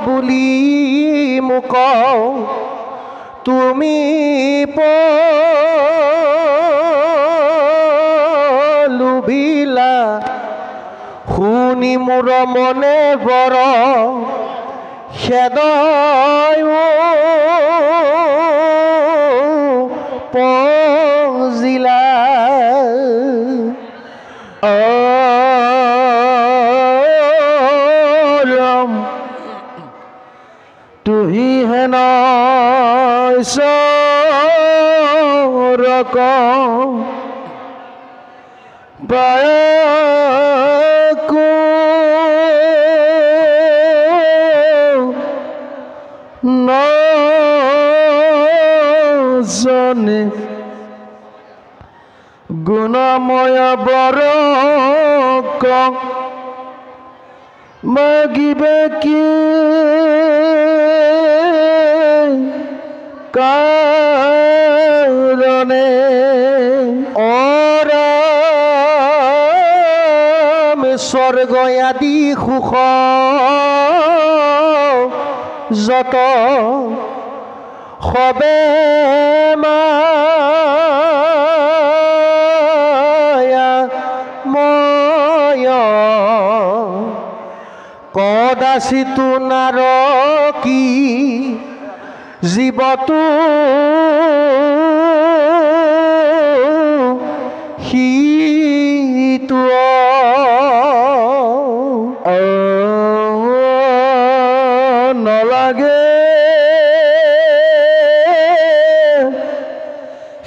বুলি মোক তুমি পলুভিলা শুনি মোৰ মনে বৰ খেদয় পজিলা তুহি হেন ঈশ্বৰক বাকো নজনে গুণময় বৰক মাগিবে কি কাৰণে অৰাম স্বৰ্গ আদি সুখ যত সবে মায়া ময় কদাচিতো নাৰকী জীৱটো সিটো নলাগে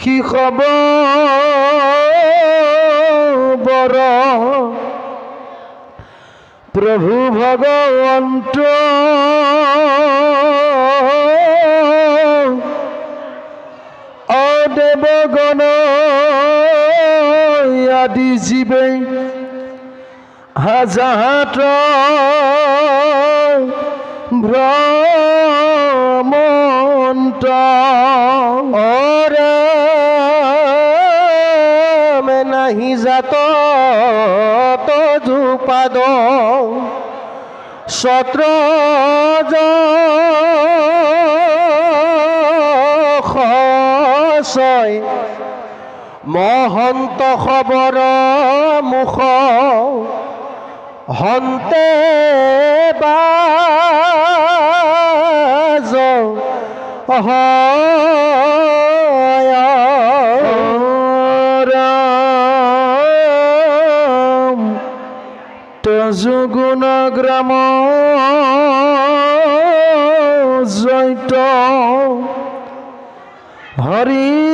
সি খবৰ প্ৰভু ভগৱন্ত দেৱগণ আদি জীৱে হাজাহাত ভ্ৰমন্ত অৰাম নাহি জাত তজুপাদ ছত্ৰ মহন্ত খবৰ মুখ হন্তে বাজ ৰাম তজুগুণ গ্ৰাম জৈত হৰি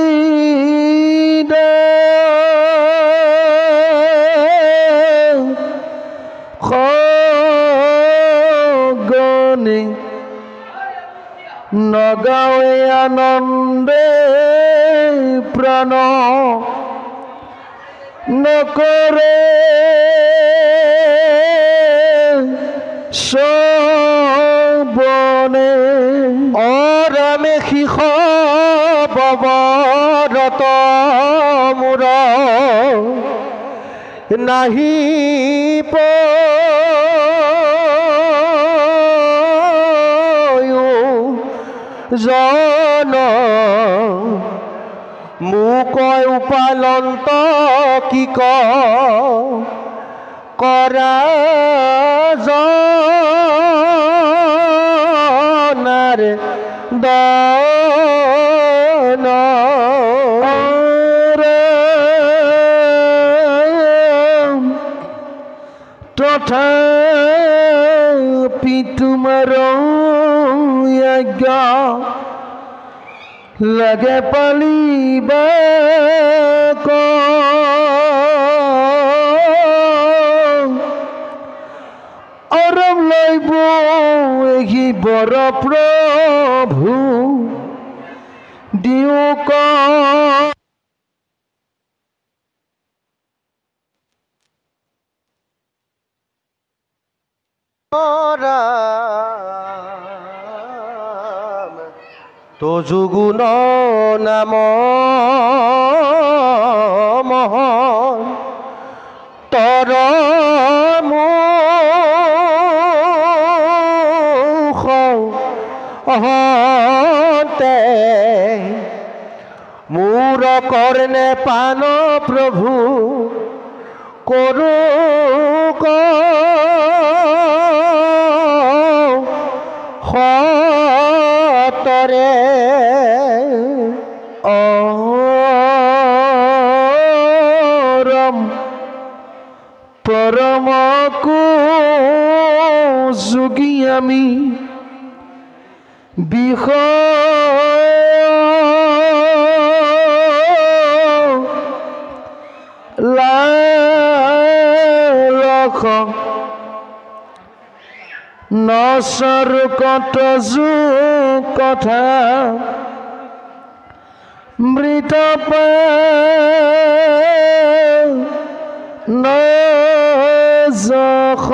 নগাঁৱে আনন্দে প্ৰাণ নকৰে শ্ৰৱণে অৰামে শিষ ববৰত মূৰ নাহি জন মোক উপালন্ত কি কৰা জনাৰ দন তথাপি তোমাৰ যজ্ঞ লাগে পালিবা অৰম লইব এহি বৰ প্ৰভু দিও তজুগুণ নাম মহন তৰ মুখ অহতে মোৰ কৰ্ণে পান প্ৰভু কৰো সতৰে অৰম পৰমকো যোগী আমি লালখ নচৰ কত যো কথা মৃত নজখ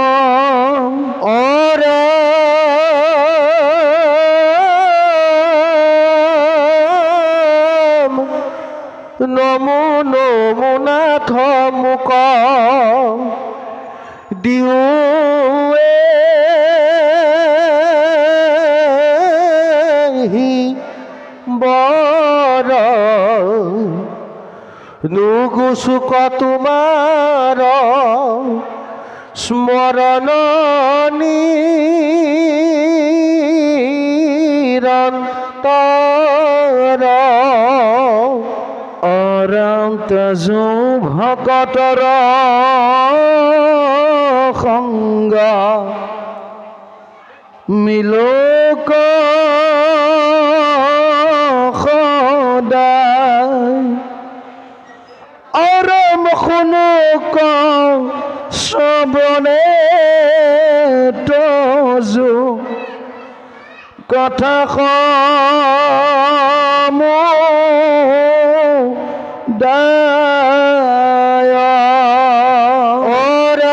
অৰে নমো নমো নাথ মুক দিওহি বৰ নুগুচুক তোমাৰ স্মৰণ নিৰন্তৰ অৰন্ত যো ভকতৰ সংগ মিলোক সদায় অৰম শুনুক শ্ৰৱণে তজো কথা দায় অৰম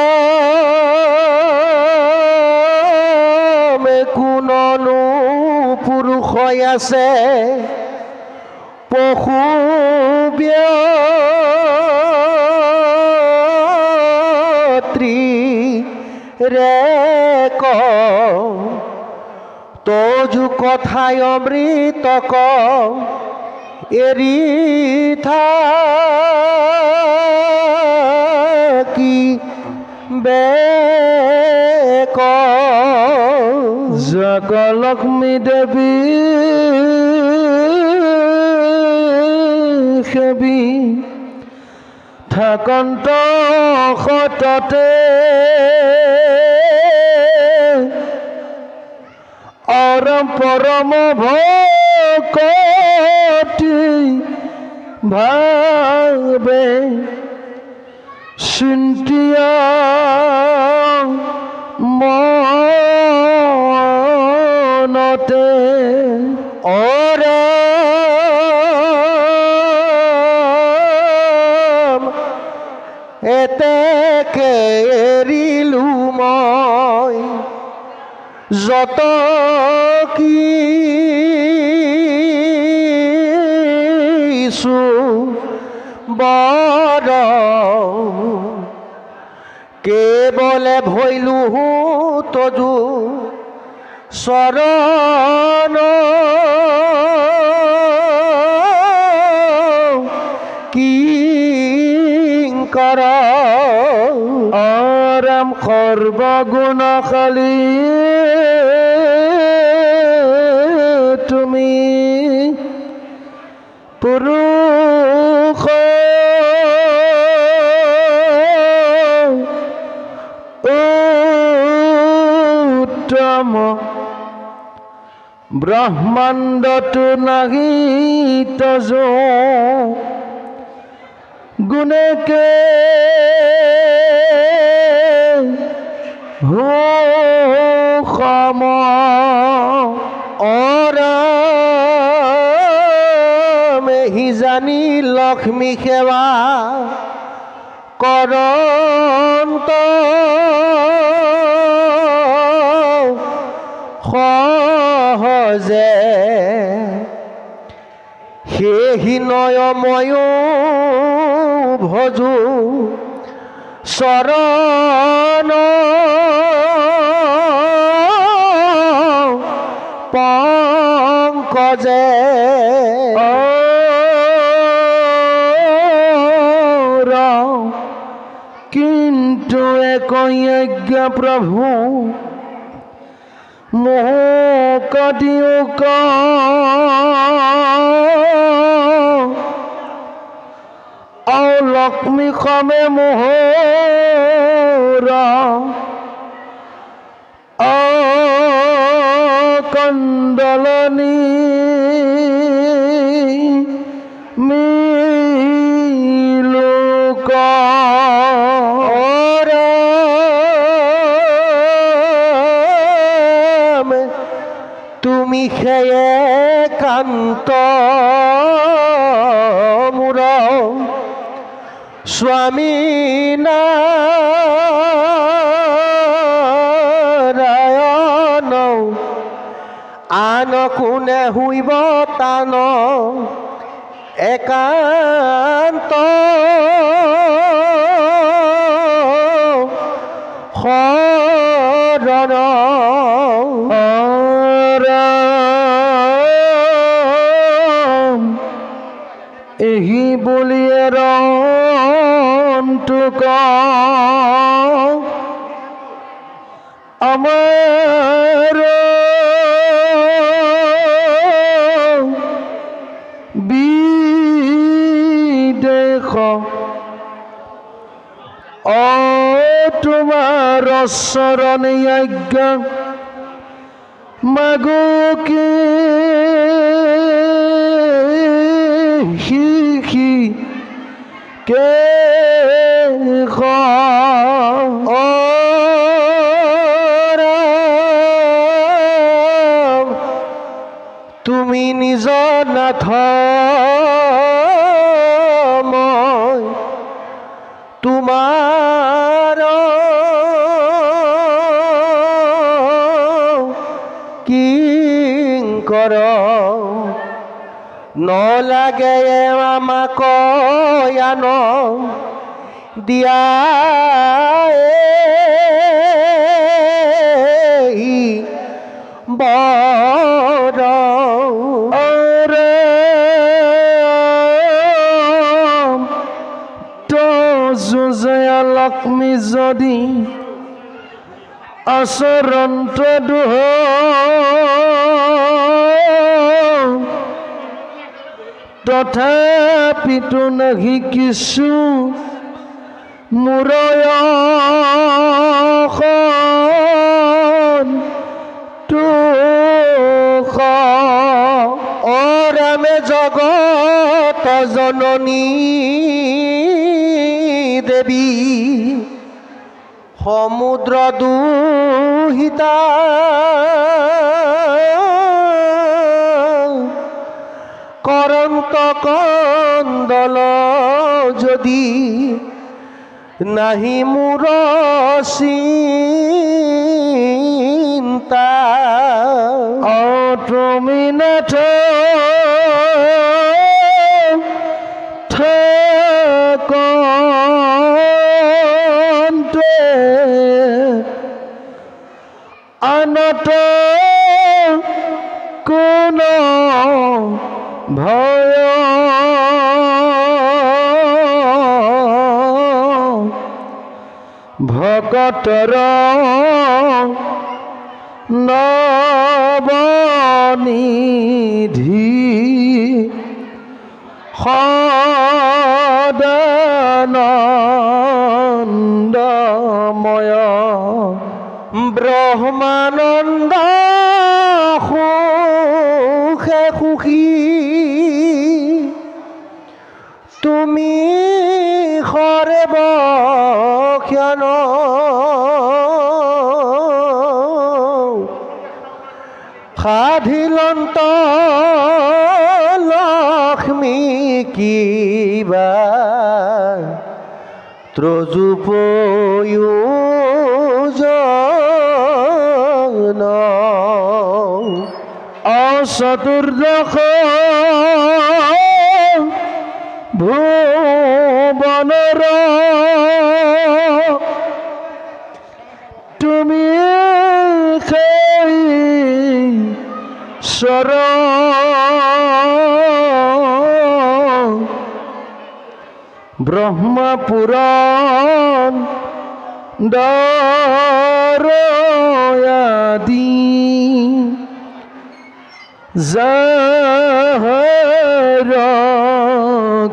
কোননো পুৰুষ আছে পশু ব্যত্ৰী ৰে ক তজু কথায় অমৃত ক এৰি থাকি বেক জগলক্ষ্মী দেৱী সেবী থাকন্ত সততে অৰম পৰম ভকতি ভাবে চিন্তিয়া মনতে অৰম এতেকে এৰিলো মই যত কিছু বৰ কেৱলে ভৈলো তজু চৰণ কিংকৰ অৰম সৰ্বগুণশালী তুমি পুৰুষ উত্তম ব্ৰহ্মাণ্ডটো নাহি তজো গুণকে সম অৰমেহি জানি লক্ষ্মী সেৱা কৰন্ত সহজে সেহি নয়ময়ো ভজো চৰণ খজে কিন্তু একই আজ্ঞা প্রভু মোহ কাটিও লক্ষ্মী খামে মোহরা কন্দলনী মিলুক তুমি খেয়ে কান্ত মূর স্বামী নারায়ণ আন কোনে হুইব তান একান্ত শৰণ এহি বলিয়ে ৰন্তুক আমাৰ বিদেশ তোমাৰ চৰণে আজ্ঞা মাগো কি কে তুমি নিজ নাথ মই তোমাৰ কিংকৰ নলাগে আমাক আন দিয়া বৰ জয়া লক্ষ্মী যদি আচৰন্ত দুহ তথাপিতো নাহিকিছো মূৰখন তুখ ৰামে জগত জননী দেৱী সমুদ্ৰ দুহিতা কৰন্ত কন্দল যদি নাহি মোৰ চিন্তা তুমি নাথ আনত কোন ভয় ভকতৰ নবনিধি সদানন্দময় ব্ৰহ্মানন্দ সুখে সুখী তুমি সৰ্বক্ষণ সাধিলন্ত লক্ষ্মী কিবা ত্ৰযুপয়োজন অচতুৰ্দশ ভুৱনৰ তুমি সেই চৰণ ব্রহ্মপুরাণ দারয়াদি যাহার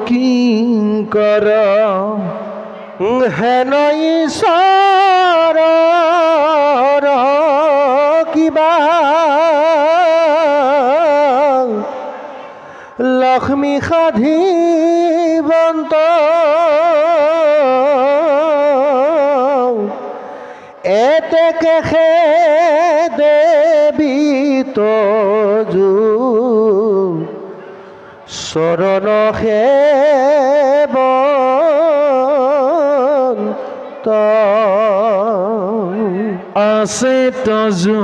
কিঙ্কর হেন ঈশ্বর কিবা লক্ষ্মী সাধিবন্ত এতেকে সে দেবী তজু চরণ সেবন্ত আছে তজু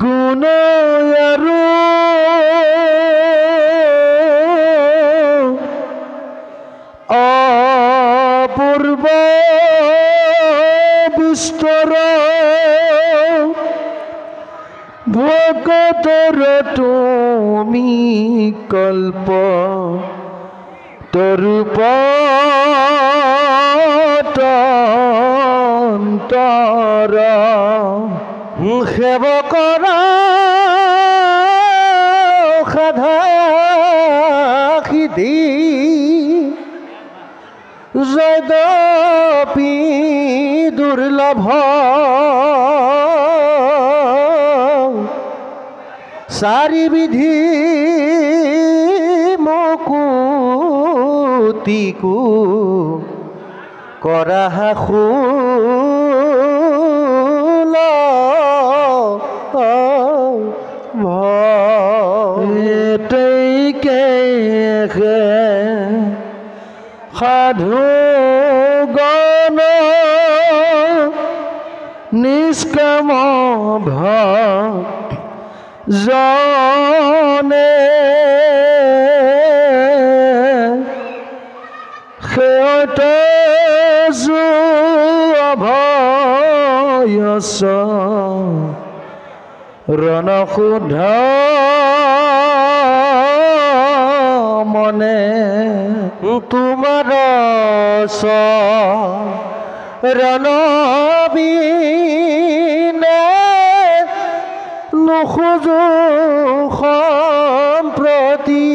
গুণ আৰু অপূৰ্ব বিস্তৰ ভকতৰ তুমি কল্প তৰুপতৰ সেৱকৰ সাধা সিদ্ধি যদপি দুৰ্লভ চাৰি বিধি মুকুতিকো কৰা খুল ভৈকে সাধু গণ নিষ্কাম জনে সেয়তেজু অভয়স ৰণশুদ্ধ মনে তোমাৰ ৰণবিনে নোখোজো সম্প্ৰতি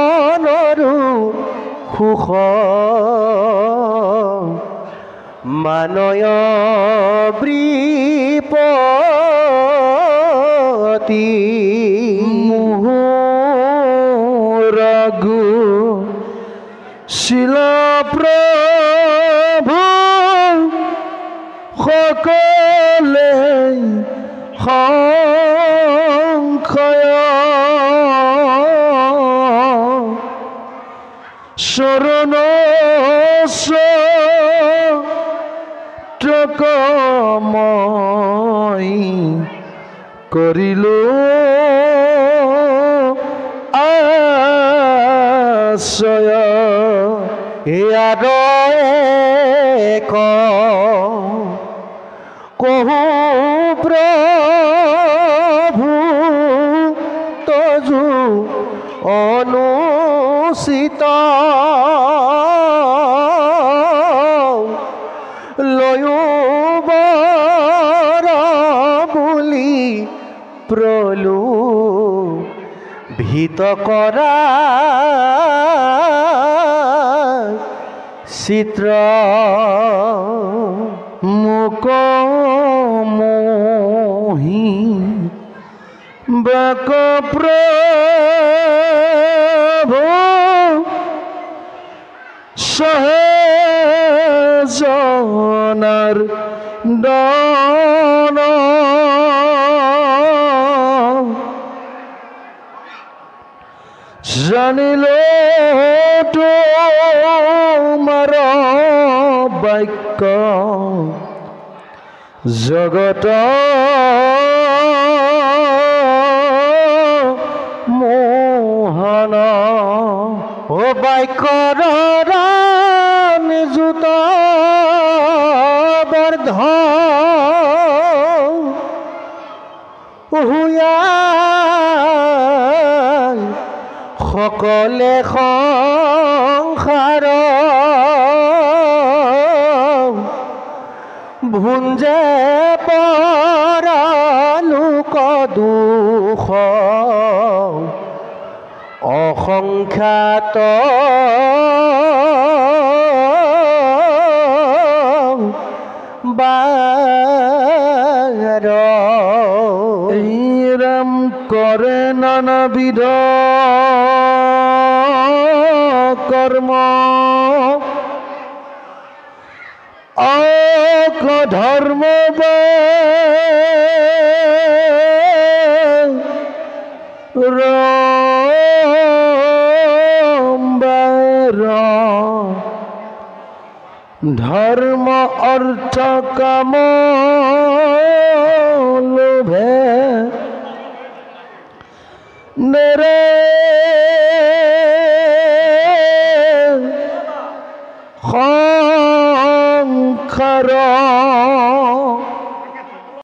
ব্ৰহ্মভুৱনৰো সুখ মানয় বৃপতি মোহৰাগু শিলপ্ৰভু সকলে সংশয় শৰণ মই কৰিলো আশ্ৰয় ইয়াৰ এক কহু প্ৰভু তজু অনুচিত লয়ো বৰ বুলি প্ৰলো ভীত কৰা চিত্ৰ মোক মোহি বাক প্ৰভু সহেজনাৰ দান জানিলে তোমাৰ বাক্য জগত মোহন ও বাক্যৰ নিযুত বৰ্ধ হুয়াই সকলে সংসাৰ ভুঞ্জে পৰলোক দুখ অসংখ্যাত বাৰ এই ৰাম কৰে নানাবিধ কৰ্ম অধৰ্ম ধৰ্ম অৰ্থ কাম লোভে নেৰে সংসাৰ